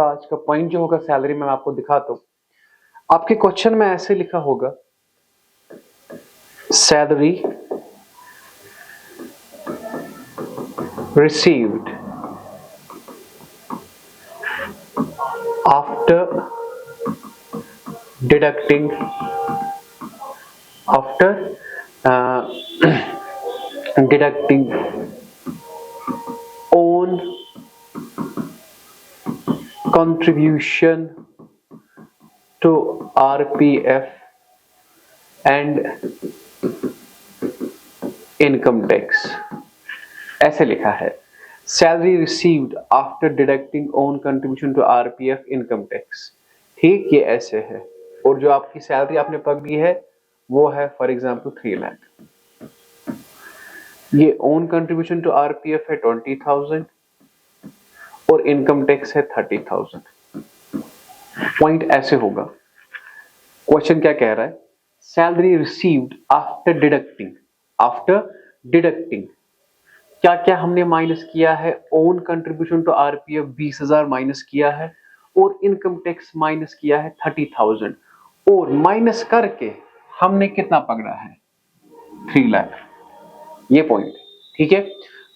आज का पॉइंट जो होगा सैलरी में मैं आपको दिखाता हूँ। आपके क्वेश्चन में ऐसे लिखा होगा salary received after deducting own contribution to RPF and income tax। ऐसे लिखा है salary received after deducting own contribution to RPF income tax. ठीक, ये ऐसे है। और जो आपकी सैलरी आपने पकड़ी है वो है फॉर एग्जांपल 3 लाख। ये ओन कंट्रीब्यूशन टू RPF है 20,000 और इनकम टैक्स है 30,000। पॉइंट ऐसे होगा। क्वेश्चन क्या कह रहा है? सैलरी रिसीव्ड आफ्टर डिडक्टिंग क्या क्या हमने माइनस किया है? Own contribution to RPF 20,000 minus किया है और इनकम टैक्स माइनस किया है 30,000 और माइनस करके हमने कितना पकड़ा है? 3 लाख। ये पॉइंट, ठीक है।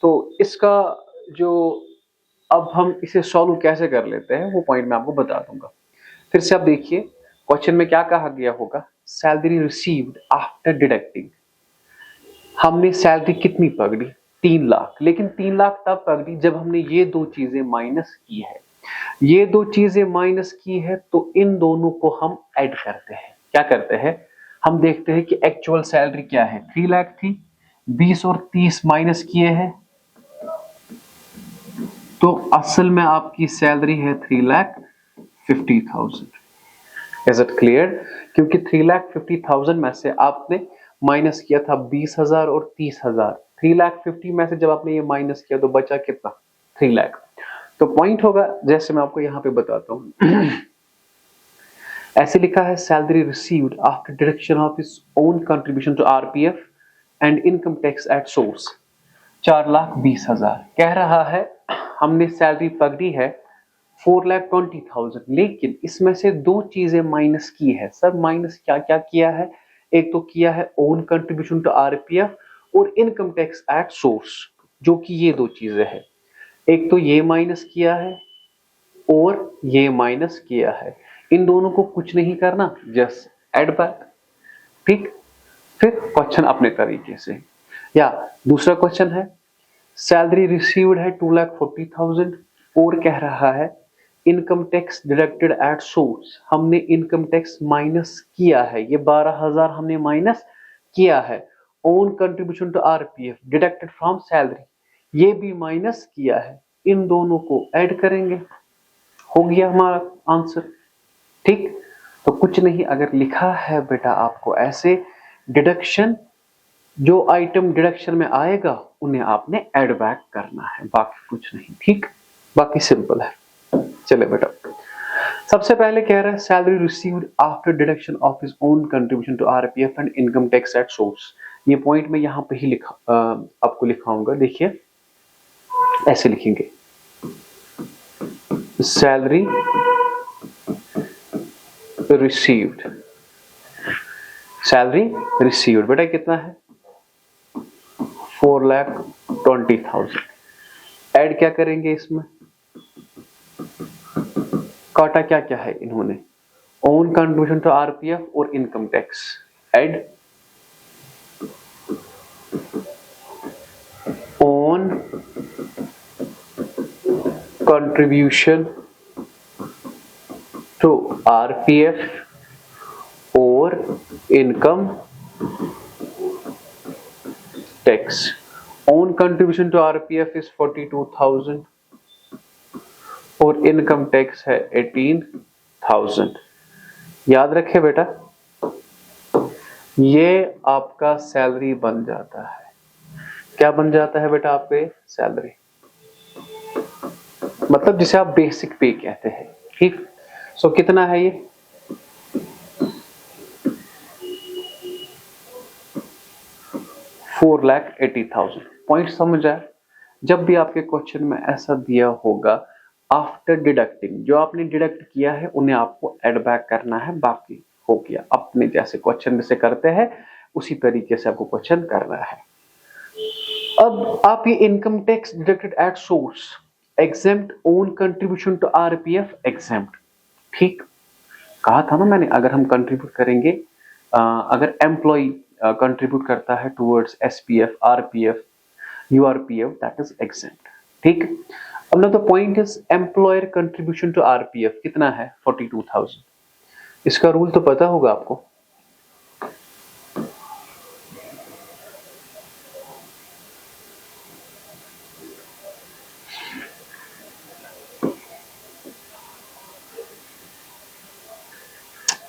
तो इसका जो अब हम इसे सॉल्व कैसे कर लेते हैं वो पॉइंट मैं आपको बता दूंगा। फिर से आप देखिए क्वेश्चन में क्या कहा गया होगा, सैलरी रिसीव्ड आफ्टर डिडक्टिंग। हमने सैलरी कितनी पकड़ी? 3 लाख। लेकिन 3 लाख तब पकड़ी जब हमने ये दो चीजें माइनस की है। ये दो चीजें माइनस की है तो इन दोनों को हम ऐड करते हैं। क्या करते हैं? हम देखते हैं कि एक्चुअल सैलरी क्या है। 3 लाख थी, 20 और 30 माइनस किए हैं तो असल में आपकी सैलरी है 3,50,000। Is it clear? क्योंकि 3,50,000 में से आपने माइनस किया था 20,000 और 30,000। 3,50,000 में से जब आपने ये माइनस किया तो बचा कितना? 3 लाख। तो पॉइंट होगा जैसे मैं आपको यहां पे बताता हूं ऐसे लिखा है salary received after deduction of his own contribution to RPF and income tax at source 4,20,000। कह रहा है हमने सैलरी पकड़ी है 4,20,000 लेकिन इसमें से दो चीजें माइनस की है। सर माइनस क्या क्या किया है? एक तो किया है ओन कंट्रीब्यूशन टू RPF और इनकम टैक्स एट सोर्स, जो कि ये दो चीजें हैं। एक तो ये माइनस किया है और ये माइनस किया है। इन दोनों को कुछ नहीं करना, जस्ट ऐड बैक। ठीक, फिर क्वेश्चन अपने तरीके से। या दूसरा क्वेश्चन है सैलरी रिसीव्ड है 2,40,000 और कह रहा है income tax deducted at source. हमने इनकम टैक्स माइनस किया है, ये 12,000 हमने माइनस किया है। Own contribution to RPF deducted from salary, ये भी माइनस किया है। इन दोनों को ऐड करेंगे, हो गया हमारा आंसर। ठीक, तो कुछ नहीं, अगर लिखा है बेटा आपको ऐसे डिडक्शन, जो आइटम डिडक्शन में आएगा उन्हें आपने ऐड बैक करना है, बाकी कुछ नहीं। ठीक, बाकी सिंपल है। चले बेटा, सबसे पहले कह रहा है salary received after deduction of his own contribution to RPF and income tax at source. ये पॉइंट मैं यहां पे ही आपको लिखाऊंगा। देखिए ऐसे लिखेंगे सैलरी रिसीव्ड। सैलरी रिसीव्ड बेटा कितना है? 4,20,000। ऐड क्या करेंगे इसमें? काटा क्या क्या है इन्होंने? ओन कंट्रीब्यूशन टू RPF और income tax. Add own contribution to RPF और income tax. Own contribution to RPF is 42,000 और इनकम टैक्स है 18,000। याद रखे बेटा, ये आपका सैलरी बन जाता है। क्या बन जाता है बेटा? आपके सैलरी, मतलब जिसे आप बेसिक पे कहते हैं। ठीक, सो कितना है ये? 4,80,000। पॉइंट समझ आया? जब भी आपके क्वेश्चन में ऐसा दिया होगा आफ्टर डिडक्टिंग, जो आपने डिडक्ट किया है उन्हें आपको एड बैक करना है, बाकी हो गया। अपने जैसे क्वेश्चन में से करते हैं उसी तरीके से आपको क्वेश्चन करना है। अब आप ये income tax deducted at source, exempt own contribution to RPF exempt, ठीक कहा था ना मैंने, अगर हम कंट्रीब्यूट करेंगे, अगर एम्प्लॉय कंट्रीब्यूट करता है towards SPF, RPF, URPF, that is exempt, ठीक। अब ना the point is employer contribution to RPF कितना है 42,000, इसका रूल तो पता होगा आपको।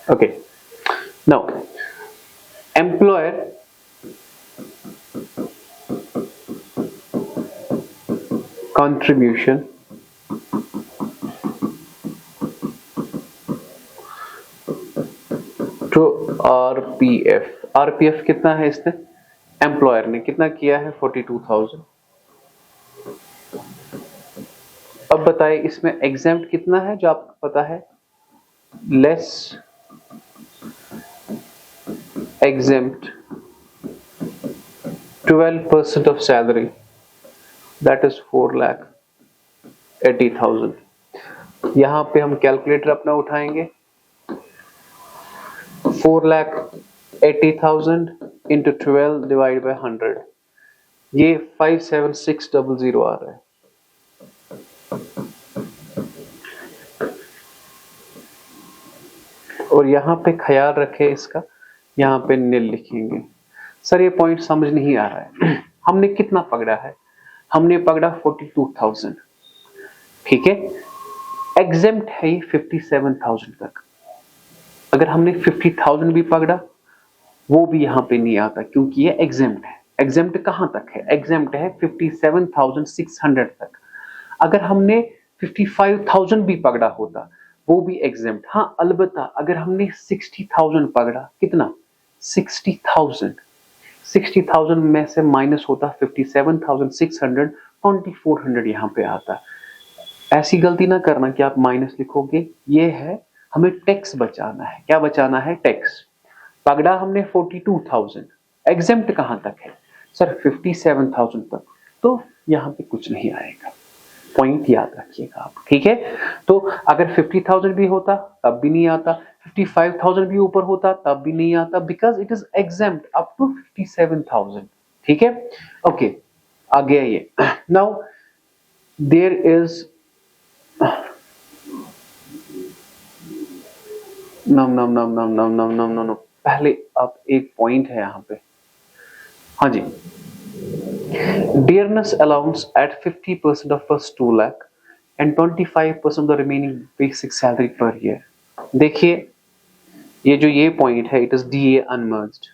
Okay, now employer contribution to RPF, RPF कितना है इसने, एम्प्लॉयर ने कितना किया है 42,000। अब बताइए इसमें एग्जेम्प्ट कितना है जो आपको पता है, less exempt 12% of salary, that is 4,80,000। यहां पे हम कैलकुलेटर अपना उठाएंगे, 4,80,000 इंटू 12 डिवाइड बाय 100, ये 57600 आ रहा है। और यहां पे ख्याल रखें इसका, यहां पे नील लिखेंगे। सर ये पॉइंट समझ नहीं आ रहा है, हमने कितना पकड़ा है, हमने पकड़ा 42,000, ठीक है, एग्जेम्प्ट है 57,000 तक। अगर हमने 50,000 भी पकड़ा वो भी यहां पे नहीं आता क्योंकि ये एग्जेम्प्ट है। एग्जेम्प्ट कहां तक है, एग्जेम्प्ट है 57,600 तक। अगर हमने 55,000 भी पकड़ा होता वो भी एग्जेम्प्ट। हाँ अलबत्ता अगर हमने 60,000 पकड़ा, कितना 60,000 में से माइनस होता 57,600, 2,400 यहाँ पे आता। ऐसी गलती ना करना कि आप माइनस लिखोगे, ये है हमें टैक्स बचाना है। क्या बचाना है, टैक्स। पकड़ा हमने 42,000, एग्जेम्प्ट कहां तक है सर 57,000 तक, तो यहाँ पे कुछ नहीं आएगा। पॉइंट याद रखिएगा आप, ठीक है। तो अगर 50,000 भी होता तब भी नहीं आता, 55,000 भी ऊपर होता तब भी नहीं आता, because it is exempt up to 57,000, ठीक है। ओके आ गया ये। नाउ देयर इज no, पहले आप एक पॉइंट है यहाँ पे, हाँ जी, dearness allowance at 50% of first 2 lakh and 25% of the remaining basic salary per year। देखिए ये जो ये पॉइंट है, it is DA unmerged।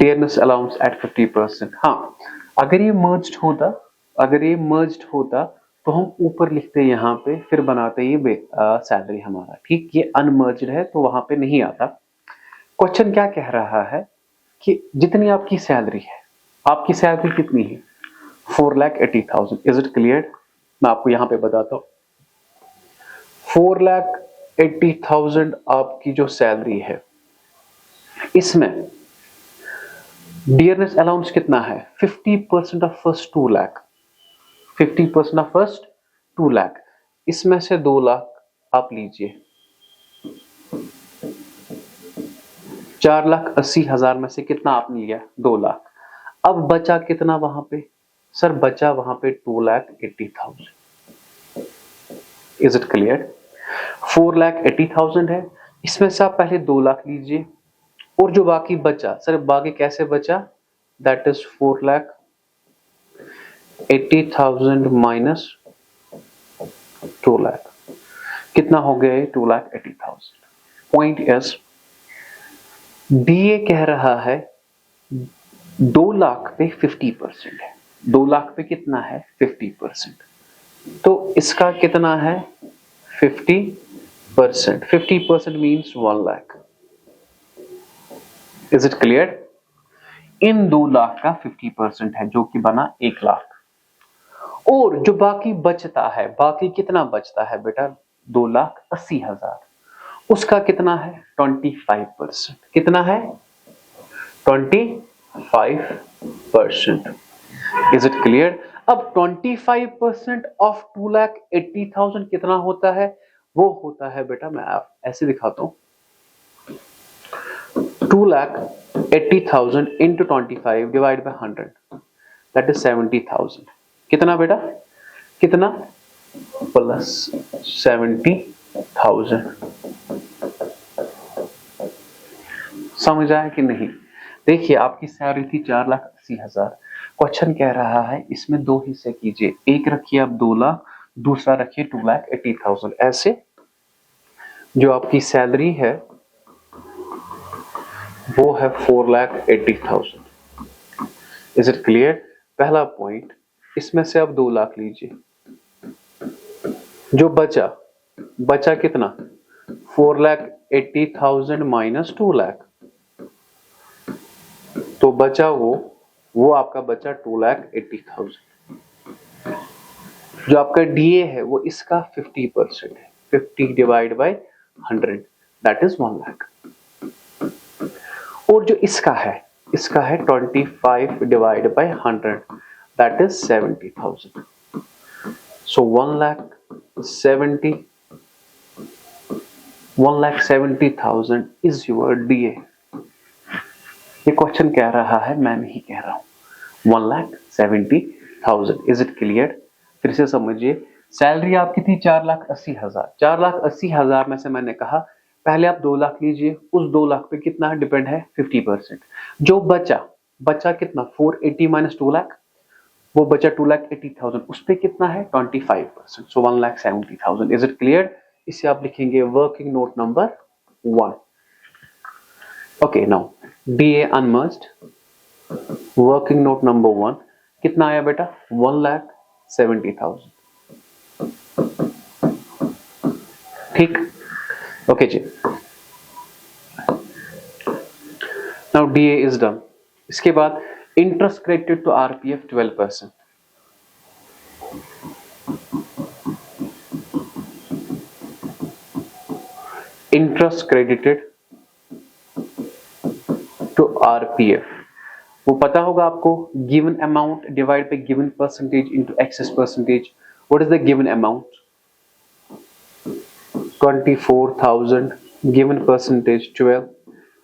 dearness allowance at 50%, हाँ अगर ये merged होता तो हम ऊपर लिखते यहाँ पे, फिर बनाते ये सैलरी हमारा, ठीक। ये अनमर्ज्ड है तो वहां पे नहीं आता। क्वेश्चन क्या कह रहा है कि जितनी आपकी सैलरी है, आपकी सैलरी कितनी है 4,80,000। इज इट क्लियर, मैं आपको यहाँ पे बताता हूँ। 4,80,000 आपकी जो सैलरी है, इसमें डियरनेस अलाउंस कितना है 50% of first 2 lakh, 50% of first 2 lakh, इसमें से 2 लाख आप लीजिए, 4,80,000 में से कितना आपने लिया 2 लाख। अब बचा कितना वहां पे सर, बचा वहां पे 2,80,000। इज इट क्लियर, 4,80,000 है, इसमें से आप पहले 2 लाख लीजिए और जो बाकी बचा सर, बाकी कैसे बचा, दैट इज 4,80,000 माइनस 2 लाख, कितना हो गया 2,80,000। पॉइंट इज DA कह रहा है 2 लाख पे 50% है, 2 लाख पे कितना है 50%, तो इसका कितना है 50%, 50% means 1 lakh. Is it clear, इन 2 लाख का 50% है जो कि बना 1 लाख। और जो बाकी बचता है, बाकी कितना बचता है बेटा 2,80,000, उसका कितना है 25%। कितना है 25%। Is it clear? अब 25% ऑफ 2,80,000 कितना होता है? वो होता है बेटा, मैं आप ऐसे दिखाता हूं, 2,80,000 into 25 divide by 100, that is 70,000। कितना बेटा? कितना? प्लस 70,000। समझ आया कि नहीं? देखिए आपकी सैलरी थी 4,80,000। क्वेश्चन कह रहा है इसमें 2 हिस्से कीजिए, एक रखिए आप 2 लाख, दूसरा रखिए 2,80,000। ऐसे जो आपकी सैलरी है वो है 4,80,000। Is it clear? पहला पॉइंट, इसमें से आप 2 लाख लीजिए, जो बचा कितना 4,80,000 माइनस 2 लाख, तो बचा वो आपका बचा 2,80,000। जो आपका डीए है वो इसका 50% है, 50 divide by 100, that is 1 lakh. और जो इसका है 25 divide by 100, that is 70,000। So 1,70,000 is your DA. ये क्वेश्चन कह रहा है, मैं नहीं कह रहा हूं, 1,70,000। Is it clear? फिर से समझिए, सैलरी आपकी थी 4,80,000। 4,80,000 में से मैंने कहा पहले आप 2 लाख लीजिए, उस 2 लाख पे कितना डिपेंड है 50%। जो बचा कितना 480 माइनस 2 लाख, वो बचा 2,80,000, उस पे कितना है 25%, सो 1,70,000। Is it clear? इसे आप लिखेंगे working note number 1। Okay, now DA unmerged, working note number 1 कितना आया बेटा 1,70,000। ठीक, ओके जी। Now DA is done. इसके बाद interest credited to RPF 12%। Interest credited to RPF, वो पता होगा आपको, given amount divide by given percentage into excess percentage. What is the given amount? 24,000 given percentage 12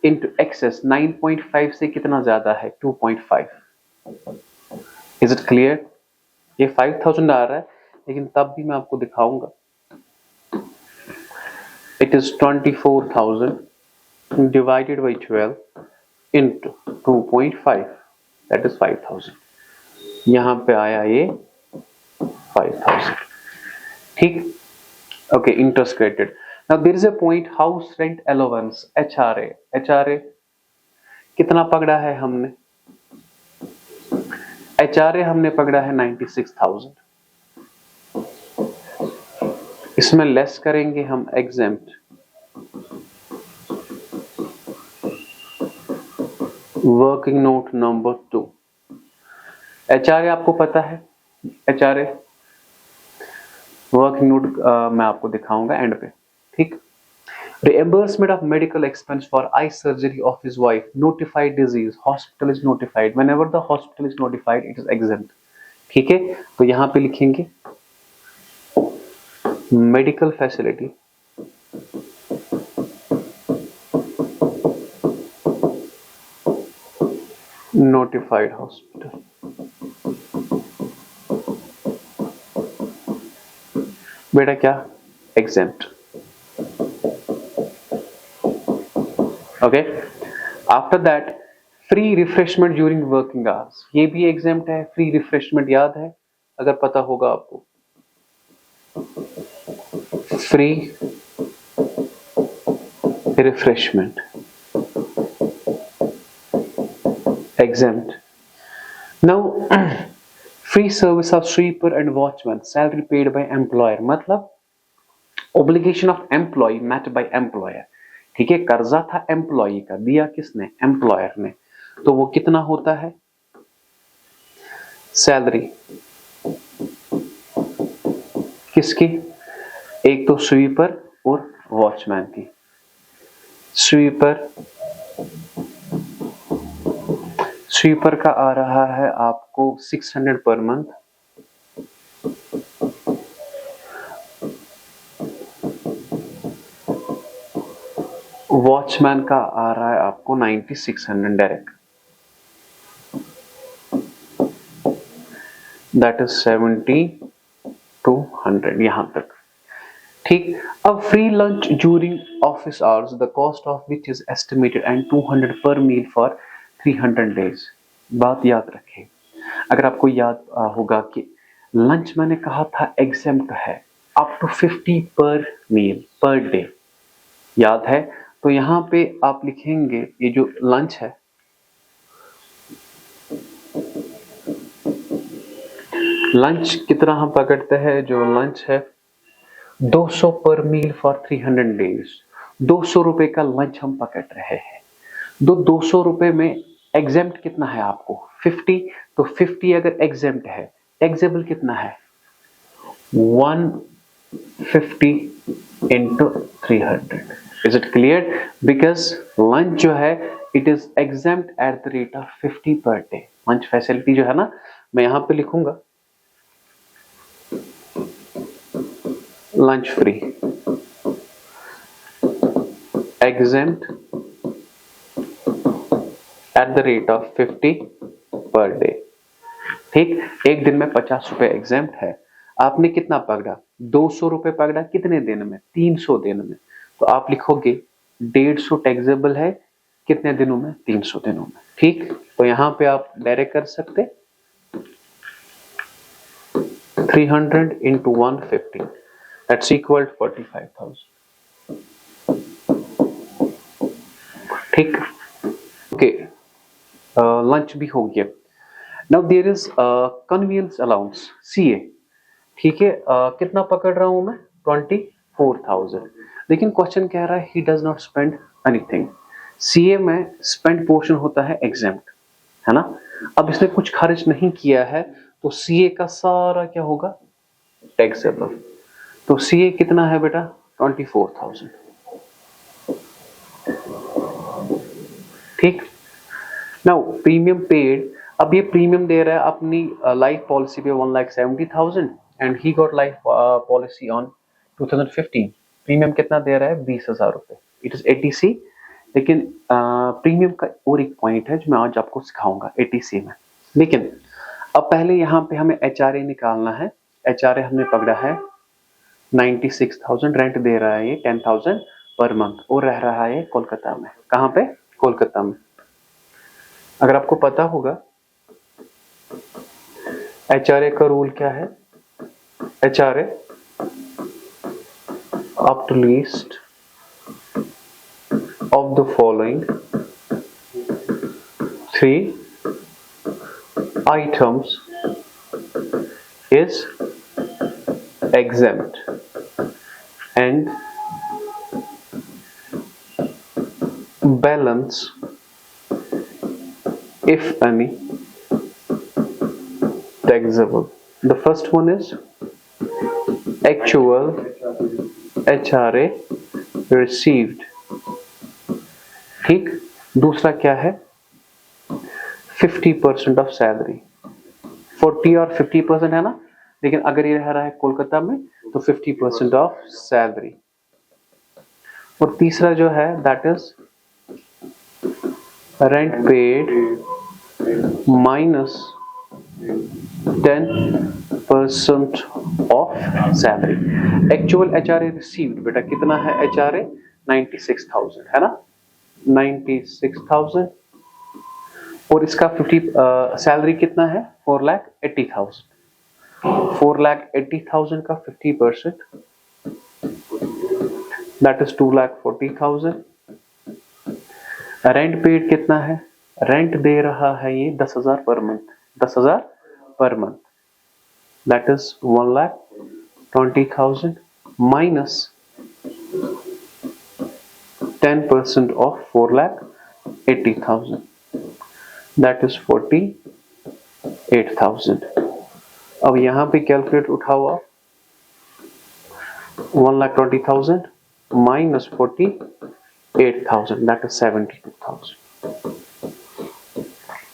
into excess 9.5 से कितना ज्यादा है 2.5। Is it clear? ये 5,000 आ रहा है, लेकिन तब भी मैं आपको दिखाऊंगा। It is 24,000 divided by 12 into 2.5, that is 5,000। यहां पे आया ये 5,000। ठीक, okay. Interest credited. Now there is a point, house rent allowance HRA कितना पकड़ा है हमने? एचआरए हमने पकड़ा है 96,000। इसमें लेस करेंगे हम exempt, working note number 2। HRA आपको पता है, एचआरए वर्किंग नोट मैं आपको दिखाऊंगा एंड पे। ठीक, reimbursement of medical expense for eye surgery of his wife, notified disease, hospital is notified, whenever the hospital is notified it is exempt। ठीक है, तो यहां पे लिखेंगे मेडिकल फैसिलिटी नोटिफाइड हॉस्पिटल, बेटा क्या exempt. Okay, after that free refreshment during working hours, ये भी एग्जेम्प्ट है। फ्री रिफ्रेशमेंट याद है अगर पता होगा आपको, free refreshment exempt। Now free service of sweeper and watchman, salary paid by employer, मतलब obligation of employee met by employer। ठीक है, कर्जा था एम्प्लॉय का, दिया किसने? एम्प्लॉयर ने। तो वो कितना होता है? सैलरी किसकी? एक तो स्वीपर और वॉचमैन की। स्वीपर का आ रहा है आपको 600 पर मंथ। वॉचमैन का आ रहा है आपको 9600 डायरेक्ट, दैट इज 70 to 100 यहां तक। ठीक, अब free lunch during office hours the cost of which is estimated and 200 पर मील फॉर 300 डेज। बात याद रखें, अगर आपको याद होगा कि लंच मैंने कहा था एग्जेम्प्ट है अप टू 50 पर मील पर डे, याद है? तो यहां पे आप लिखेंगे ये जो लंच है, लंच कितना हम पकड़ते हैं? जो लंच है 200 पर मील फॉर 300 डेज, 200 रुपए का लंच हम पकड़ रहे हैं। 200 रुपए में एग्जेम्प्ट कितना है आपको? 50, तो 50 अगर एग्जेम्प्ट है, टैक्सेबल कितना है? 150 into 300। Is it clear? Because lunch जो है it is exempt at the rate of 50 per day. Lunch facility जो है ना, मैं यहां पे लिखूंगा lunch free, exempt at the rate of 50 per day। ठीक, एक दिन में 50 रुपए एग्जेम्प्ट है। आपने कितना पकड़ा? 200 रुपए पकड़ा, कितने दिन में? 300 दिन में। तो आप लिखोगे 150 टैक्सेबल है कितने दिनों में? 300 दिनों में। ठीक, तो यहां पे आप डायरेक्ट कर सकते 300 into 150, that's equal to 45,000। ठीक, ओके, लंच भी हो गया। Now there is convenience allowance CA। ठीक है, कितना पकड़ रहा हूं मैं? 24,000। लेकिन क्वेश्चन कह रहा है he does not spend anything. CA में स्पेंड पोर्शन होता है एग्जेम्प्ट, है ना? अब इसने कुछ खर्च नहीं किया है तो CA का सारा क्या होगा? टैक्सेबल। तो CA कितना है बेटा? 24,000। ठीक, नाउ प्रीमियम पेड, अब ये प्रीमियम दे रहा है अपनी लाइफ पॉलिसी पे 1,70,000 and he got life policy on 2015। Premium कितना दे रहा है? 20,000 रुपए। It is ATC। लेकिन प्रीमियम का और एक पॉइंट है जो मैं आज आपको सिखाऊंगा ATC में। लेकिन अब पहले यहाँ पे हमें HRA निकालना है। HRA हमने पकड़ा है 96,000, रेंट दे रहा है ये 10,000 पर मंथ और रह रहा है कोलकाता में। कहाँ पे? कोलकाता में। अगर आपको पता होगा HRA का रूल क्या है? HRA up to least of the following 3 items is exempt and balance if any taxable। The first one is actual HRA received। ठीक, दूसरा क्या है? 50% ऑफ सैलरी। 40 और 50% है ना, लेकिन अगर ये रह रहा है कोलकाता में तो 50% ऑफ सैलरी। और तीसरा जो है that is rent paid minus 10% of salary. Actual HRA received बेटा कितना है? HRA 96,000 है ना, 96,000 और इसका 50 सैलरी कितना है? 4,80,000। 4,80,000 का 50% दैट इज 2,40,000। रेंट पेड कितना है? रेंट दे रहा है ये 10,000 per month, 10,000 per month, that is 1,20,000 minus 10% of 4,80,000, that is 48,000। अब यहाँ पे कैलकुलेट उठाओ आप, 1,20,000 माइनस 48,000 दैट इज 72,000।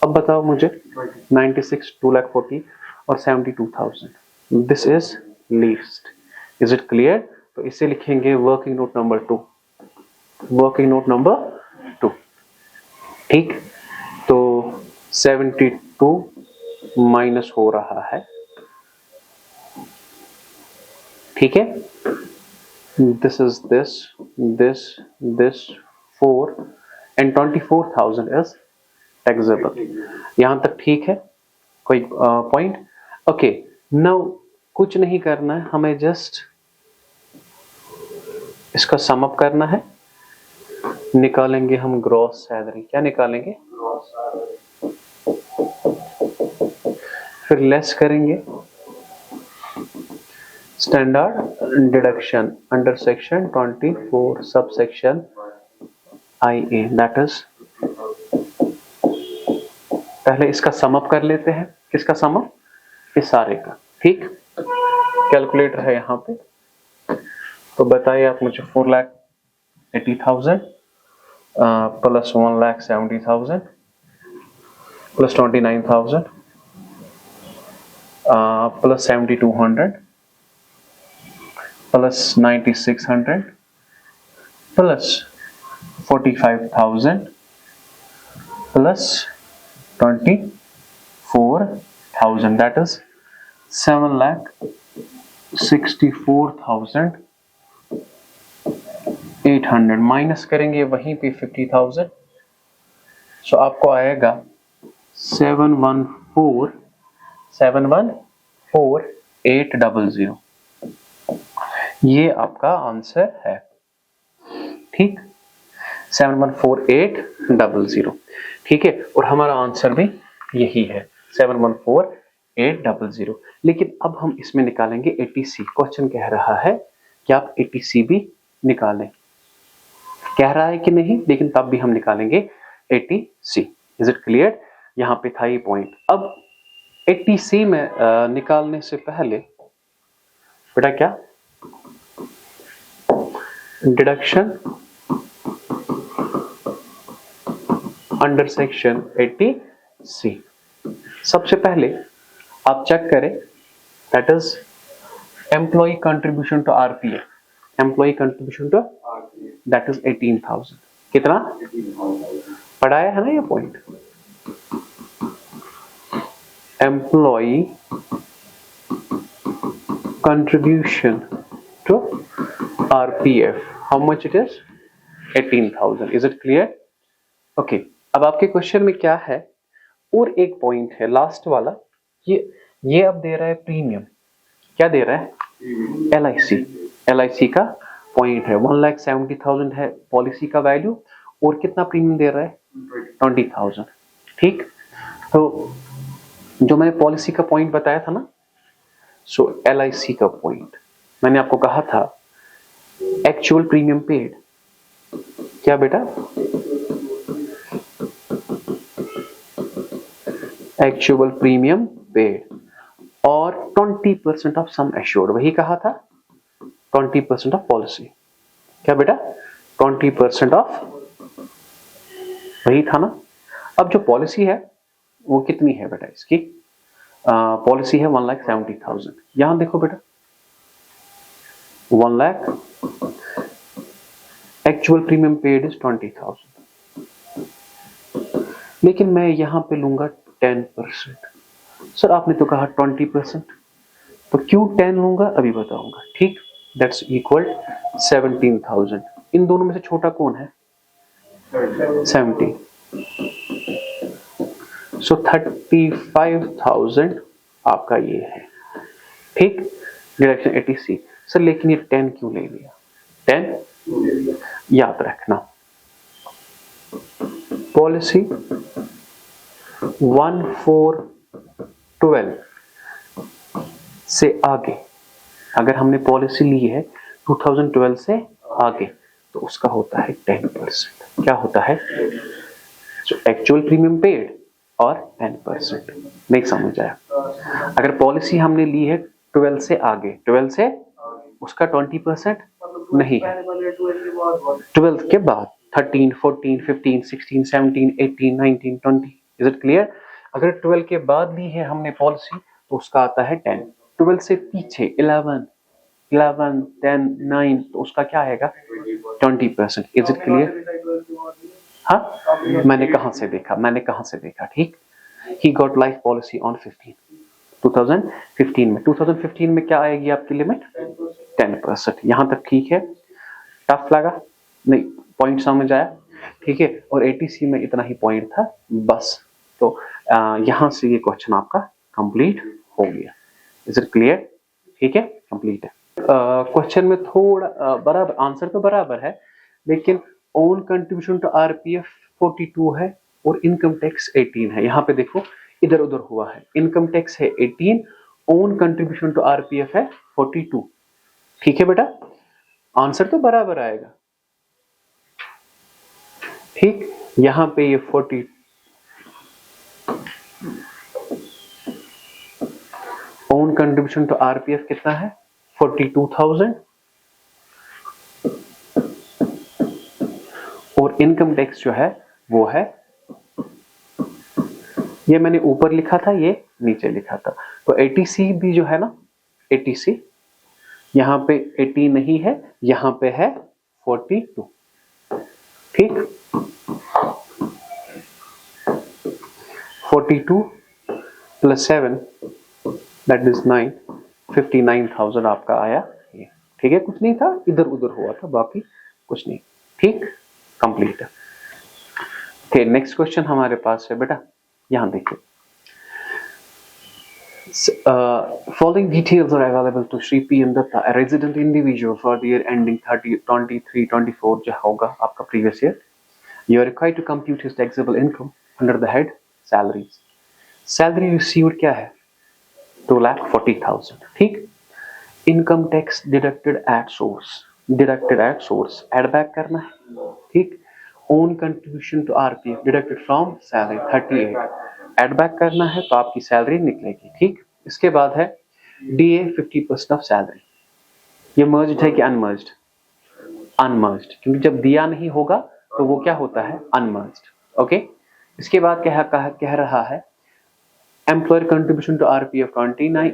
अब बताओ मुझे 96, 2,40 और 72,000, this is least. Is it clear? तो इसे लिखेंगे working note number 2, working note number 2। ठीक, तो 72 माइनस हो रहा है, ठीक है, this is this 4 and 24,000 is taxable. यहां तक ठीक है? कोई पॉइंट? ओके, नाउ कुछ नहीं करना है, हमें जस्ट इसका सम अप करना है। निकालेंगे हम ग्रॉस सैलरी। क्या निकालेंगे? फिर लेस करेंगे standard deduction under section 24 sub section IA, that is, पहले इसका सम अप कर लेते हैं। किसका सम अप? इस सारे का। ठीक, कैलकुलेटर है यहाँ पे, तो बताइए आप मुझे 4,80,000 plus 1,70,000 plus 29,000 plus 7,200 plus 9,600 plus 45,000 plus 24,000 that is 7,64,800 minus करेंगे वहीं पे 50,000, सो आपको आएगा 714,800। ये आपका आंसर है। ठीक, 714,800। ठीक है, और हमारा आंसर भी यही है 714,800। लेकिन अब हम इसमें निकालेंगे 80C। क्वेश्चन कह रहा है कि आप 80C भी निकालें, कह रहा है कि नहीं, लेकिन तब भी हम निकालेंगे 80C। Is it clear? यहां पे था ये पॉइंट। अब 80C में निकालने से पहले बेटा क्या, डिडक्शन अंडर सेक्शन 80C। सबसे पहले आप चेक करें, that is employee contribution to RPF, employee contribution to that is 18,000। कितना पढ़ाया है ना ये point? Employee contribution to RPF, how much it is? 18,000। Is it clear? Okay, अब आपके क्वेश्चन में क्या है, और एक पॉइंट है लास्ट वाला, ये अब दे रहा है प्रीमियम। क्या दे रहा है? LIC का पॉइंट है 1,70,000 है पॉलिसी का वैल्यू, और कितना प्रीमियम दे रहा है? 20,000। ठीक, तो जो मैंने पॉलिसी का पॉइंट बताया था ना, सो LIC का पॉइंट मैंने आपको कहा था एक्चुअल प्रीमियम पेड। क्या बेटा? एक्चुअल प्रीमियम पेड और 20% ऑफ सम एश्योर्ड, वही कहा था 20% ऑफ पॉलिसी। क्या बेटा? 20% ऑफ, वही था ना। अब जो पॉलिसी है वो कितनी है बेटा? इसकी पॉलिसी है 1,70,000। यहां देखो बेटा 1 lakh, actual premium paid is 20,000, लेकिन मैं यहां पे लूंगा 10%। सर आपने तो कहा 20%, तो क्यों 10 लूंगा अभी बताऊंगा। ठीक, दैट्स इक्वल 17,000। इन दोनों में से छोटा कौन है? 17। सो 35,000 आपका ये है। ठीक, डिडक्शन 80C। सर लेकिन ये 10 क्यों ले लिया? 10 याद रखना, पॉलिसी 1412 से आगे अगर हमने पॉलिसी ली है 2012 से आगे, तो उसका होता है 10%। क्या होता है? जो एक्चुअल प्रीमियम पेड और 10%। नहीं समझ आया? अगर पॉलिसी हमने ली है 12 से आगे, 12 से उसका 20% नहीं है, 12 के बाद 13, 14, 15, 16, 17, 18, 19, 20। Is it clear? अगर 12 के बाद ली है हमने पॉलिसी तो उसका आता है 10। 12 से पीछे 11, 10, 9 तो उसका क्या आएगा? 20%। Is it clear? हाँ, मैंने कहां से देखा? ठीक। He got life policy on 2015 में। 2015 में क्या आएगी आपकी लिमिट? 10%। यहां तक ठीक है? टफ लगा? नहीं, पॉइंट समझ आया? ठीक है। और एटीसी में इतना ही पॉइंट था बस। तो यहां से ये क्वेश्चन आपका कंप्लीट हो गया। Is it clear? ठीक है, कंप्लीट है। क्वेश्चन में थोड़ा बराबर आंसर तो बराबर है, लेकिन ओन कंट्रीब्यूशन टू आरपीएफ 42 है और इनकम टैक्स 18 है। यहाँ पे देखो इधर उधर हुआ है। इनकम टैक्स है 18, ओन कंट्रीब्यूशन टू आरपीएफ है 42। ठीक है बेटा, आंसर तो बराबर आएगा। ठीक, यहां पे ये 40 ओन कंट्रीब्यूशन टू आरपीएफ कितना है? 42,000 और इनकम टैक्स जो है वो है, ये मैंने ऊपर लिखा था, ये नीचे लिखा था। तो एटीसी भी जो है ना, एटीसी यहां पे 80 नहीं है, यहां पे है 42। ठीक, 42 प्लस 7 दैट इज 9, 59,000 आपका आया ये। ठीक है, कुछ नहीं था, इधर उधर हुआ था, बाकी कुछ नहीं। ठीक, कंप्लीट है। ओके, नेक्स्ट क्वेश्चन हमारे पास है बेटा, यहां देखिए। Following details are available to Shri P. M. Datta, a resident individual for the year ending 23-24 जो होगा आपका previous year. You are required to compute his taxable income under the head salaries. Salary received क्या है? 2,40,000. ठीक, income tax deducted at source, add back करना है। ठीक, own contribution to RPF deducted from salary 38, add back करना है तो आपकी सैलरी निकलेगी। ठीक, इसके बाद है डीए 50% ऑफ सैलरी। ये मर्ज्ड है कि अनमर्ज्ड? अनमर्ज्ड, क्योंकि जब दिया नहीं होगा तो वो क्या होता है? अनमर्ज्ड। ओके, इसके बाद कह रहा है employer contribution to RPF 29,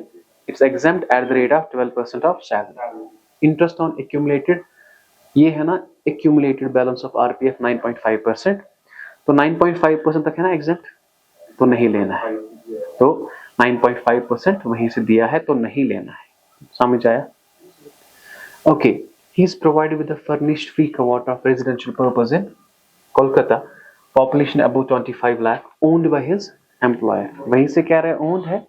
it's exempt at the rate of 12% of salary. Interest on accumulated, ये है ना एक्यूमुलेटेड बैलेंस ऑफ आरपीएफ 9.5%, तो 9.5% तक है ना एग्जेम्प्ट, तो नहीं लेना है। तो 9.5% वहीं से दिया है तो नहीं लेना है। समझ आया? Okay, he is provided with a furnished free quarter of residential purpose in Kolkata, population above 25 lakh, owned by his employer. वहीं से कह रहे हैं ओन्ड है,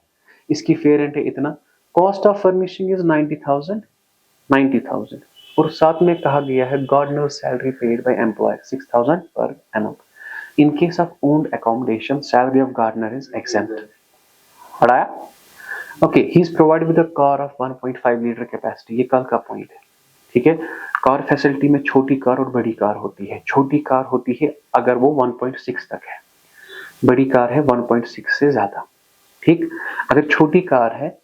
इसकी फेयर रेंट है इतना, कॉस्ट ऑफ फर्निशिंग इज 90,000 और साथ में कहा गया है gardener salary paid by employer 6,000 per annum. In case of owned accommodation, salary of gardener is exempt. पढ़ाया? Okay, he is provided with a car of 1.5 litre capacity. ये कल का पॉइंट है। ठीक है, कार फैसिलिटी में छोटी कार और बड़ी कार होती है। छोटी कार होती है अगर वो 1.6 तक है, बड़ी कार है 1.6 से ज्यादा। ठीक, अगर छोटी कार है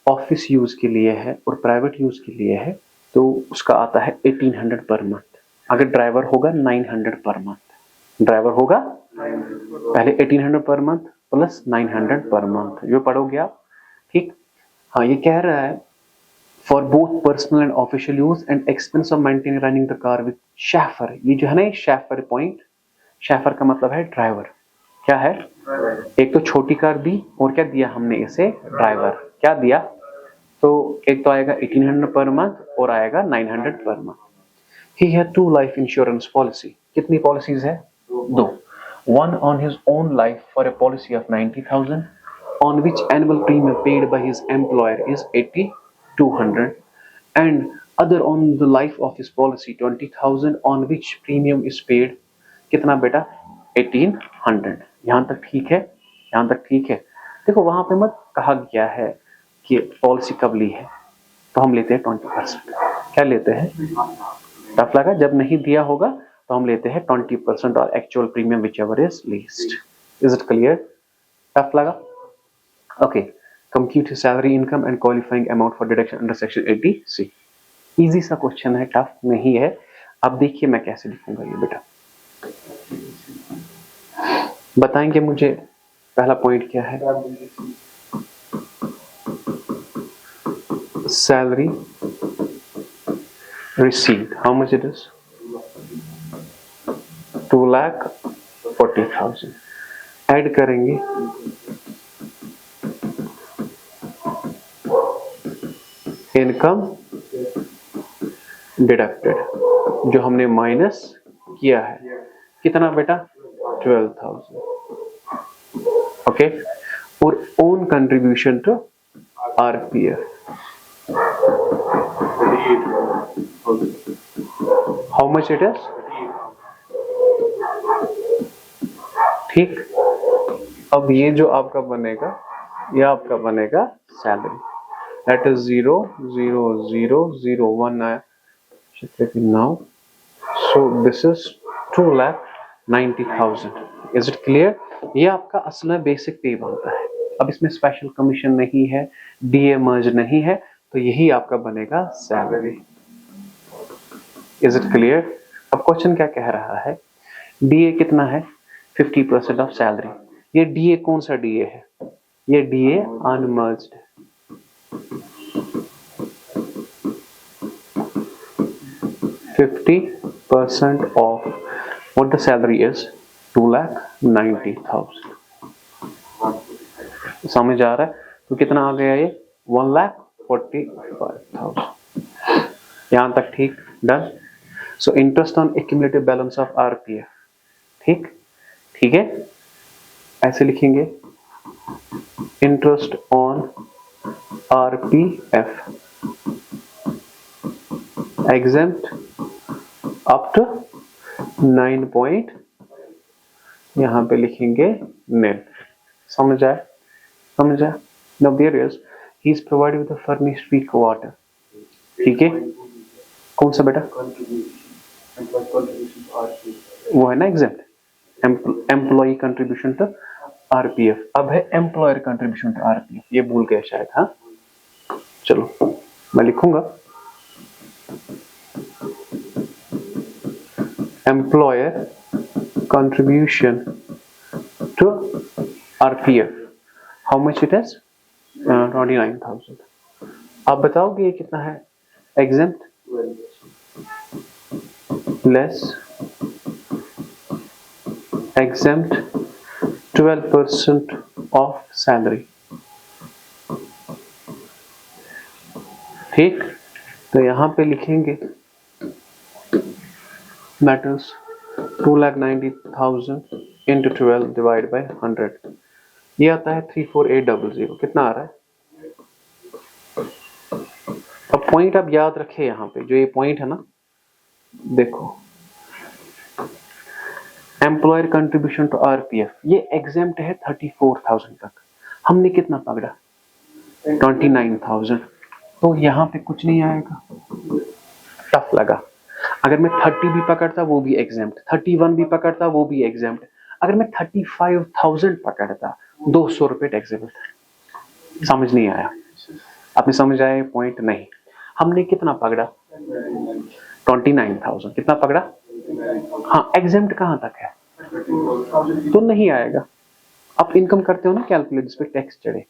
ऑफिस यूज के लिए है और प्राइवेट यूज के लिए है तो उसका आता है 1800 पर मंथ। अगर ड्राइवर होगा 900 पर मंथ। ड्राइवर होगा पहले 1800 per month plus 900 per month, जो पढ़ोगे आप। ठीक, हाँ, ये कह रहा है for both personal and official use and expense of maintaining running the car with chauffeur. ये जो है ना, ये शेफर पॉइंट, शेफर का मतलब है ड्राइवर। क्या है? एक तो छोटी कार दी और क्या दिया हमने इसे? ड्राइवर। क्या दिया? तो एक तो आएगा 1800 पर मंथ और आएगा 900 per month. He had 2 life insurance policy. कितनी पॉलिसीज है? 2। One on his own life for a policy of 90,000, on which annual premium paid by his employer is 8,200, and other on the life of his policy 20,000, on which premium is paid कितना बेटा? 1,800। यहाँ तक ठीक है? यहाँ तक ठीक है? देखो वहां पे मत कहा गया है कि पॉलिसी कब ली है, तो हम लेते हैं 20%। क्या लेते हैं? टफ लगा? जब नहीं दिया होगा तो हम लेते हैं 20% और actual premium whichever is least. Is it clear? Tough लगा? Okay, compute salary income and qualifying amount for deduction under section 80C। Easy सा क्वेश्चन है, टफ नहीं है। अब देखिए मैं कैसे लिखूंगा ये बेटा, बताएंगे मुझे पहला पॉइंट क्या है। Salary received, how much it is? 2,40,000। Add करेंगे इनकम डिडक्टेड, जो हमने माइनस किया है, कितना बेटा? 12,000। ओके, और own contribution to RPF, how much it is? ठीक, अब ये जो आपका बनेगा, ये आपका बनेगा सैलरी, दैट इज 0,0,0,0,1 आया now, so this is 2,90,000। Is it clear? ये आपका असल में बेसिक पे बनता है। अब इसमें स्पेशल कमीशन नहीं है, डीए मर्ज नहीं है, तो यही आपका बनेगा सैलरी। Is it clear? अब क्वेश्चन क्या कह रहा है, डीए कितना है? 50% ऑफ सैलरी। ये डीए कौन सा डीए है? ये डीए अनमर्ज्ड है। 50% of what the salary is 2,90,000। समझ आ रहा है? तो कितना आ गया ये? 1,45,000। यहां तक ठीक? Done. So interest on accumulative balance of RPF, ठीक, ठीक है, ऐसे लिखेंगे interest on RPF exempt up to 9 point, यहां पे लिखेंगे nil। समझ आया? समझ आया? Now there is he is provided with a furnished free quarter, ठीक है, कौन सा बेटा? वो है ना exempt, employee contribution to RPF. अब है एम्प्लॉयर कंट्रीब्यूशन टू आरपीएफ, ये भूल गए शायद। हाँ चलो मैं लिखूंगा employer contribution to RPF, how much it is? 29,000। आप बताओगे ये कितना है? exempt less exempt 12% of salary, ठीक, तो यहां पे लिखेंगे that is 2,90,000 into 12 divided by 100, ये आता है 34800। कितना आ रहा है? अब पॉइंट आप याद रखें, यहाँ पे जो ये पॉइंट है ना, देखो एम्प्लॉयर कंट्रीब्यूशन टू आरपीएफ, ये एग्जेम्प्ट है 34,000 तक। हमने कितना पकड़ा? 29,000। तो यहाँ पे कुछ नहीं आएगा, टफ लगा। अगर मैं 30 भी पकड़ता वो भी एग्जेम्प्ट, 31 भी पकड़ता वो भी एग्जेम्प्ट, अगर मैं 35,000 पकड़ता 200 रुपए एग्जेम्प्ट। समझ नहीं आया? आपने समझ आया पॉइंट? नहीं। हमने कितना पकड़ा? 29,000। कितना पकड़ा? हाँ, एग्जेम्प्ट कहां तक है? तो नहीं आएगा। आप इनकम करते हो ना कैलकुलेट, इस पे टैक्स चढ़े,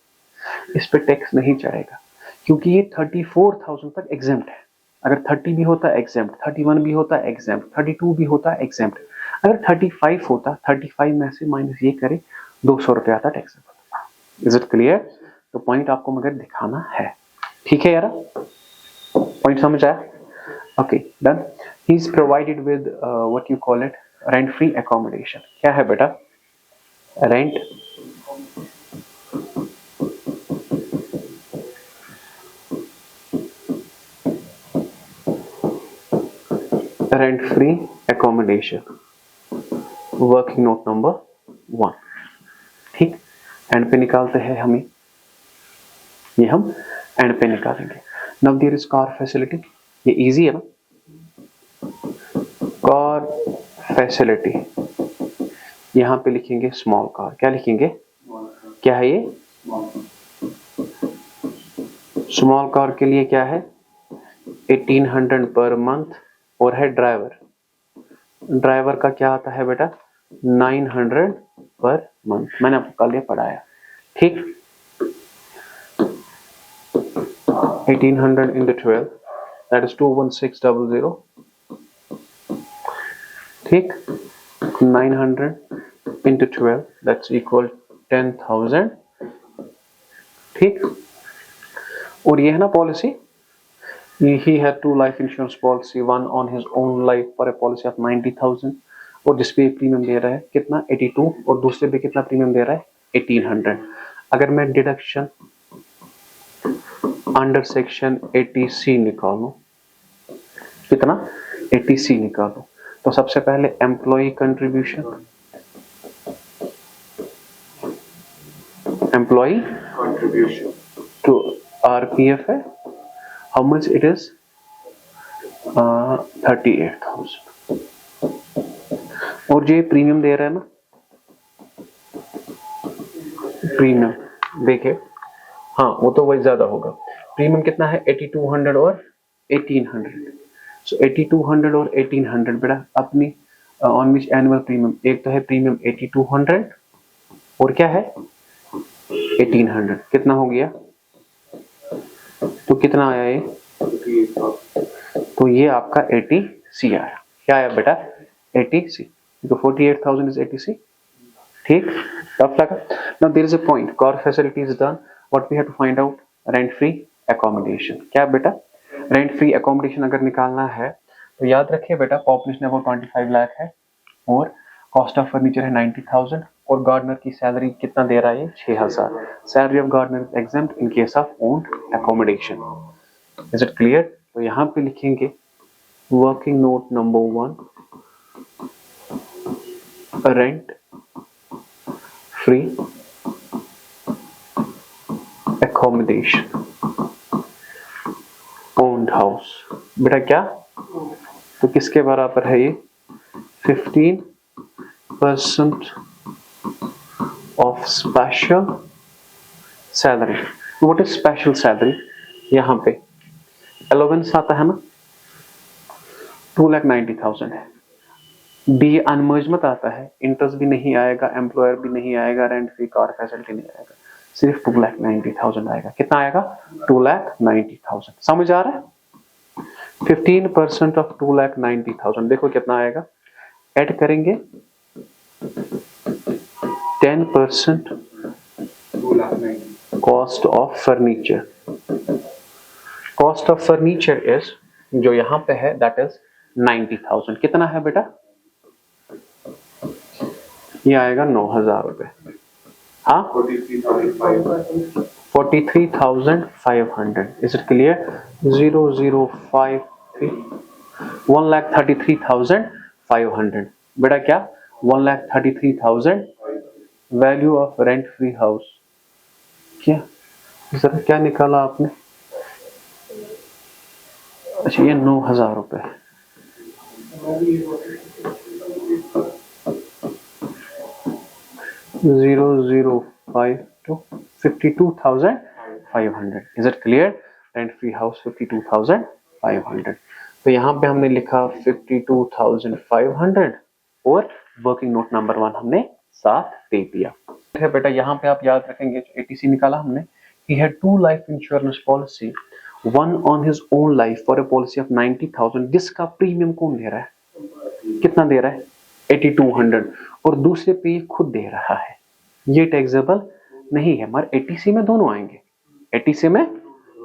इस पे टैक्स नहीं चढ़ेगा, क्योंकि ये 34,000 तक एग्जेम्प्ट है। अगर 30 भी होता एग्जेम्प्ट, 31 भी होता एग्जेम्प्ट, 32 भी होता एग्जेम्प्ट, अगर 35 होता, 35 में से माइनस ये करे 200 रुपया आता टैक्स। Is it clear? तो पॉइंट आपको मगर दिखाना है, ठीक है यार? पॉइंट समझ आया? Okay done. He is provided with what you call it, rent free accommodation. क्या है बेटा? Rent rent free accommodation, working note number 1, ठीक। एंड पे निकालते हैं हमें, ये हम एंड पे निकालेंगे। Now there is car facility, ये इजी है ना? कार फैसिलिटी, यहां पे लिखेंगे स्मॉल कार। क्या लिखेंगे? क्या है ये? स्मॉल कार के लिए क्या है? 1800 पर मंथ। और है ड्राइवर, ड्राइवर का क्या आता है बेटा? 900 पर मंथ। मैंने आपको कल ये पढ़ाया, ठीक। 1800 into 12 that is 21600, ठीक। 900 into 12 that's equal 10,000, ठीक। और ये है ना policy, he had two life insurance policy, one on his own life for a policy of 90,000 और जिसपे प्रीमियम दे रहा है कितना? 82, और दूसरे पे कितना प्रीमियम दे रहा है? 1800। अगर मैं डिडक्शन अंडर सेक्शन 80C निकालूं, कितना? 80C निकालूं, तो सबसे पहले employee contribution, employee contribution to RPF है, हाउ मच इट इज? 38,000। और जो प्रीमियम दे रहा है ना, प्रीमियम देखिए, हाँ वो तो वही ज्यादा होगा। प्रीमियम कितना है? 8200 और 1800। सो 8200 और 1800 बेटा अपनी ऑन विच एनुअल प्रीमियम, एक तो है प्रीमियम 8200 और क्या है? 1800। कितना हो गया? तो कितना आया ये? तो ये आपका 80C आया। क्या आया बेटा? 80C। तो 48,000 is 80C, ठीक। टफ लगा? Now there is a point, car facility is done, what we have to find out? Rent free accommodation. क्या बेटा? रेंट फ्री एकोमोडेशन अगर निकालना है तो याद रखिए बेटा, पॉपुलेशन अबाउट 25 लाख है और कॉस्ट ऑफ फर्नीचर है 90,000 और गार्डनर की सैलरी कितना दे रहा है? 6,000। Salary of gardener is exempt in case of owned accommodation. Is it clear? तो यहाँ पे लिखेंगे working note number 1, rent free accommodation owned house. बेटा क्या? तो किसके बराबर है ये? 15% of special salary. What is special salary? यहाँ पे अलाउंस आता है ना, 2,90,000 है। डी अनमर्ज मत आता है, इंटरेस्ट भी नहीं आएगा, एम्प्लॉयर भी नहीं आएगा, रेंट फ्री कार फैसिलिटी नहीं आएगा, सिर्फ 2,90,000 आएगा। कितना आएगा? 2,90,000। समझ आ रहा है? 15% ऑफ 2,90,000 देखो कितना आएगा, ऐड करेंगे 10% cost of furniture. Cost of furniture is, जो यहां पे है, दैट इज 90,000। कितना है बेटा? ये आएगा 9,000 रुपए। हाँ, 43,500। Is it clear? 0053 1,33,500। बेटा क्या? 1,33,000 value of rent free house. क्या जरा क्या निकाला आपने? अच्छा, ये 9,000 रुपए। Zero 005 to 52,500। Is it clear? Rent free house 52,500। तो यहाँ पे हमने लिखा 52,500 और वर्किंग नोट नंबर 1 हमने साथ दे दिया। है बेटा, यहाँ पे आप याद रखेंगे जो ATC निकाला हमने, he had 2 life insurance policy, one on his own life for a policy of 90,000, जिसका प्रीमियम कौन दे रहा है? कितना दे रहा है? 8200। और दूसरे पे खुद दे रहा है। ये टैक्सेबल नहीं है, मगर 80C में दोनों आएंगे। 80C में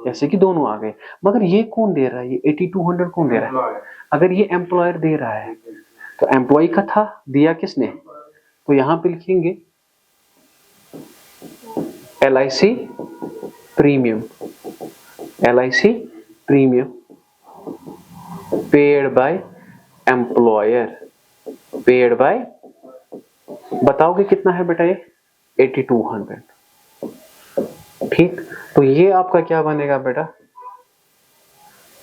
जैसे कि दोनों आ गए, मगर ये कौन दे रहा है? ये 8200 कौन दे रहा है? अगर ये एम्प्लॉयर दे रहा है तो एम्प्लॉय का था, दिया किसने? तो यहां पे लिखेंगे LIC premium, LIC premium paid by employer, paid by, बताओगे कितना है बेटा? ये 8200। ठीक, तो ये आपका क्या बनेगा बेटा?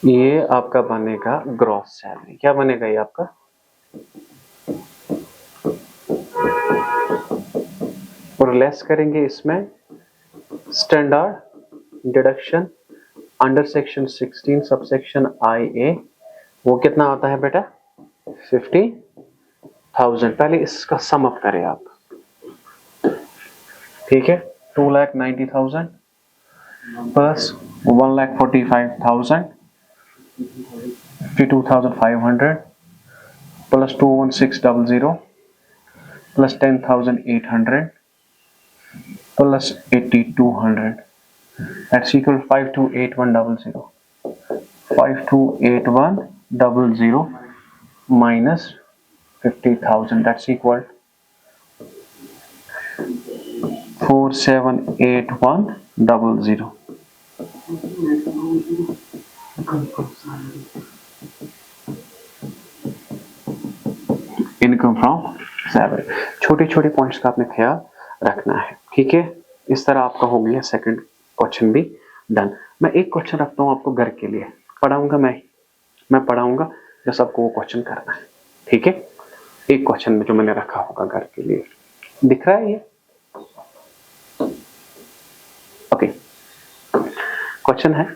ये आपका बनेगा ग्रॉस सैलरी। क्या बनेगा ये आपका? और लेस करेंगे इसमें standard deduction under section 16 subsection IA, वो कितना आता है बेटा 50,000। पहले इसका सम अप करें आप, ठीक है। 2,90,000 plus 1,45,000 52,500 plus 21600 plus 10,800 plus 8,200 that's equal 528100 528100 minus 50,000 that's equal 478100। Income from salary. छोटे छोटे पॉइंट्स का आपने ख्याल रखना है, ठीक है। इस तरह आपका हो गया सेकंड क्वेश्चन भी डन। मैं एक क्वेश्चन रखता हूँ आपको घर के लिए, पढ़ाऊंगा मैं पढ़ाऊंगा, जैसे आपको वो क्वेश्चन करना है, ठीक है। एक क्वेश्चन में जो मैंने रखा होगा घर के लिए, दिख रहा है ये? ओके, क्वेश्चन है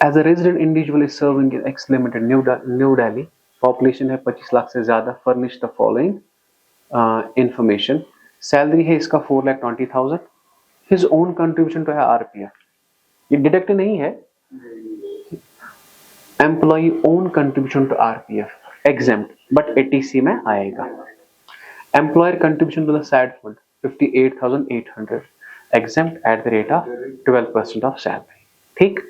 as a resident individual is serving in X limited New Delhi, population है 25 लाख से ज्यादा, furnish the following information. Salary है इसका 4,20,000, हिज ओन कंट्रीब्यूशन टू है RPF, ये डिडक्ट नहीं है, employee own contribution to RPF exempt but 80C में आएगा। Employer contribution to the said fund 58,800 exempt at the rate of 12% of salary, ठीक।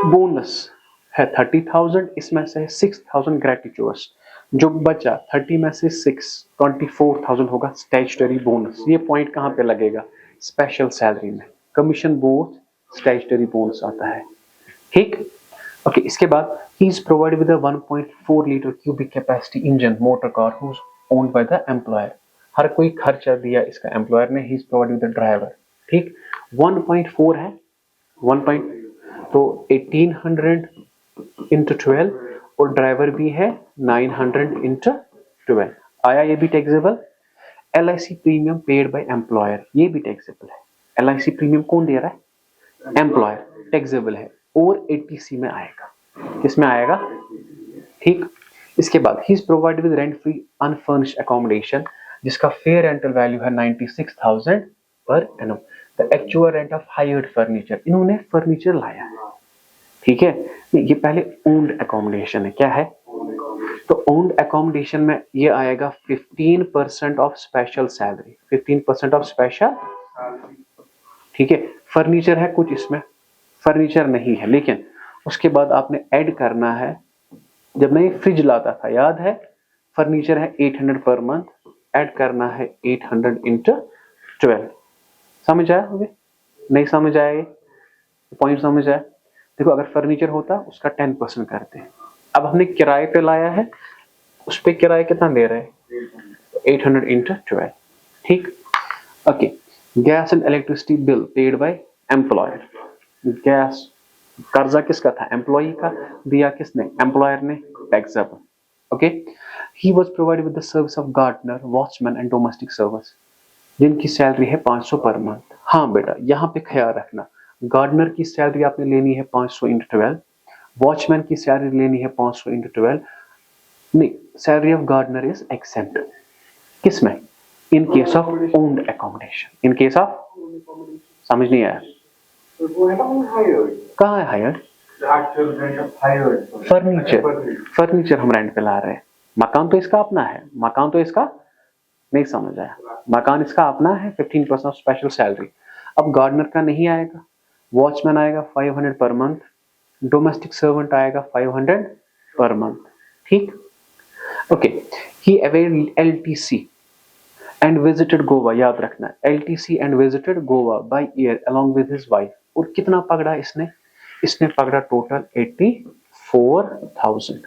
Bonus है 30,000, इसमें से 6,000 ग्रेटिट्यूस, जो बचा 30 में से 24,000 होगा स्टैट्यूटरी बोनस। ये पॉइंट कहाँ पे लगेगा? स्पेशल सैलरी में, कमीशन बोथ स्टैट्यूटरी बोनस आता है, ठीक। ओके, इसके बाद he is provided with a 1.4 litre cubic capacity engine motor car whose owned by the employer. हर कोई खर्चा दिया इसका एम्प्लॉयर ने, he is provided with the driver, ठीक। 1.4 है, 1. तो 1800 इंटू 12 और ड्राइवर भी है 900 इंटू 12, आया ये भी taxable. LIC premium paid by employer, ये भी टैक्सेबल है। LIC प्रीमियम कौन दे रहा है? एम्प्लॉयर, टैक्सेबल है और 80C में आएगा, किसमें आएगा, ठीक। इसके बाद he is provided with rent free unfurnished accommodation, जिसका फेयर रेंटल वैल्यू है 96,000 per annum. The actual rent of hired furniture, इन्होंने फर्नीचर लाया है, ठीक है। ये पहले ओन्ड अकोमोडेशन है, क्या है? तो ओन्ड अकोमोडेशन में ये आएगा 15% of special salary, 15% of special, ठीक है। फर्नीचर है कुछ, इसमें फर्नीचर नहीं है, लेकिन उसके बाद आपने ऐड करना है, जब मैं ये फ्रिज लाता था याद है, फर्नीचर है 800 पर मंथ, ऐड करना है 800 इंटू 12। समझ आया? होगे नहीं समझ आए? पॉइंट समझ आया? देखो, अगर फर्नीचर होता उसका 10% करते हैं, अब हमने किराए पे लाया है, उस पे किराया कितना दे रहे हैं? 800 इंटू 12, ठीक। Okay, gas and electricity bill paid by employer, gas कर्जा किसका था? एम्प्लॉई का, दिया किसने? एम्प्लॉयर ने, taxable, okay. He was provided with the service of gardener, watchman and domestic service, जिनकी सैलरी है 500 पर मंथ। हाँ बेटा, यहाँ पे ख्याल रखना, गार्डनर की सैलरी आपने लेनी है 500 इंटू 12, वॉचमैन की सैलरी लेनी है 500 इंटू 12। नहीं, salary of gardener is except, किसमें? In case of owned accommodation, in case of, समझ नहीं आया? कहाँ है हायर्ड? फर्नीचर हम रेंट पे ला रहे हैं, मकान तो इसका अपना है, मकान तो इसका नहीं, समझ आया? मकान इसका अपना है, 15% ऑफ स्पेशल सैलरी। अब गार्डनर का नहीं आएगा, वॉचमैन आएगा 500 पर मंथ, डोमेस्टिक सर्वेंट आएगा 500 पर मंथ, ठीक। Okay, he availed LTC and visited Goa, याद रखना, LTC and visited Goa by air along with his wife. और कितना पकड़ा इसने? इसने पकड़ा टोटल 84,000।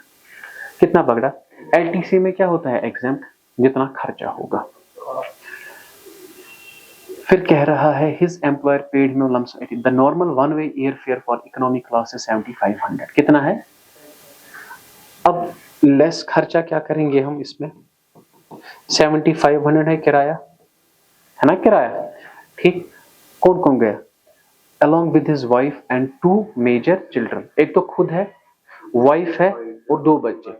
कितना पकड़ा? LTC में क्या होता है? एग्जेम्प्ट, जितना खर्चा होगा। फिर कह रहा है his employer paid him lump sum, the normal one way air fare for economy class है 7,500। कितना है? अब लेस खर्चा क्या करेंगे हम इसमें? 7,500 है किराया, है ना किराया। ठीक, कौन कौन गया? along with his wife and 2 major children, एक तो खुद है, वाइफ है और 2 बच्चे।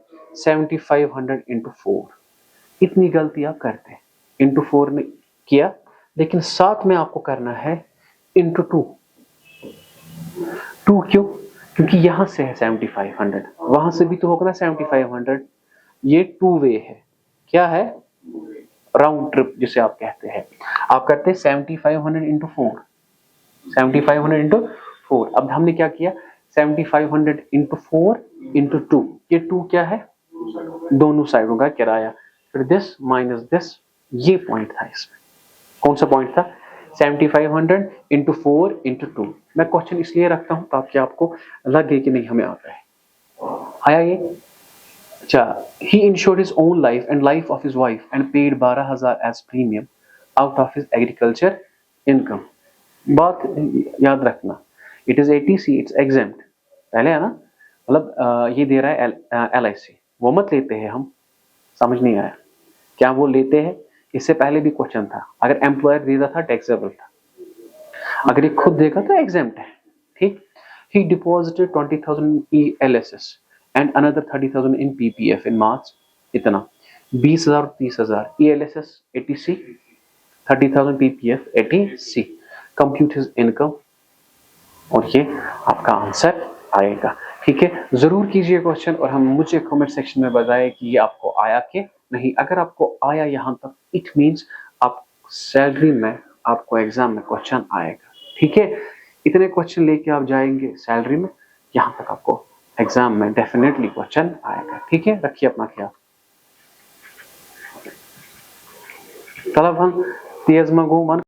7500 इंटू 4, इतनी गलती आप करते हैं। इंटू 4 ने किया, लेकिन साथ में आपको करना है इंटू 2। 2 क्यों? क्योंकि यहां से है 7500, वहां से भी तो होगा ना 7500। ये 2 वे है, क्या है? राउंड ट्रिप जिसे आप कहते हैं। आप करते हैं 7500 इंटू 4, 7500 इंटू 4। अब हमने क्या किया? 7500 इंटू 4 इंटू 2, ये 2 क्या है? दोनों साइडों का किराया। फिर दिस माइनस दिस, ये पॉइंट था इसमें। कौन सा पॉइंट था? 7500 इंटू 4 इंटू 2। मैं क्वेश्चन इसलिए रखता हूं ताकि आपको लगे कि नहीं हमें आता है। आया ये? अच्छा, he insured his own life and life of his wife and paid 12,000 as premium out of his agriculture income। बात याद रखना, it is ATC, it's exempt। पहले है ना, मतलब ये दे रहा है LIC, वो मत लेते हैं हम। समझ नहीं आया क्या वो लेते हैं? इससे पहले भी क्वेश्चन था, अगर एम्प्लॉयर देता था टैक्सेबल था, अगर ये खुद देगा तो एग्जेम्प्ट है। ठीक, he deposited 20,000 ELSS and another 30,000 in PPF in March। इतना 20,000 और 30,000 ELSS 80C, 30,000 PPF 80C। Compute his income, और ये आपका आंसर आएगा। ठीक है, जरूर कीजिए क्वेश्चन और हम मुझे कमेंट सेक्शन में बताएं कि ये आपको आया कि नहीं। अगर आपको आया यहाँ तक, इट मींस आप सैलरी में, आपको एग्जाम में क्वेश्चन आएगा। ठीक है, इतने क्वेश्चन लेके आप जाएंगे सैलरी में, यहाँ तक आपको एग्जाम में डेफिनेटली क्वेश्चन आएगा। ठीक है, रखिए अपना ख्याल। तलब हम तेज मंगो मन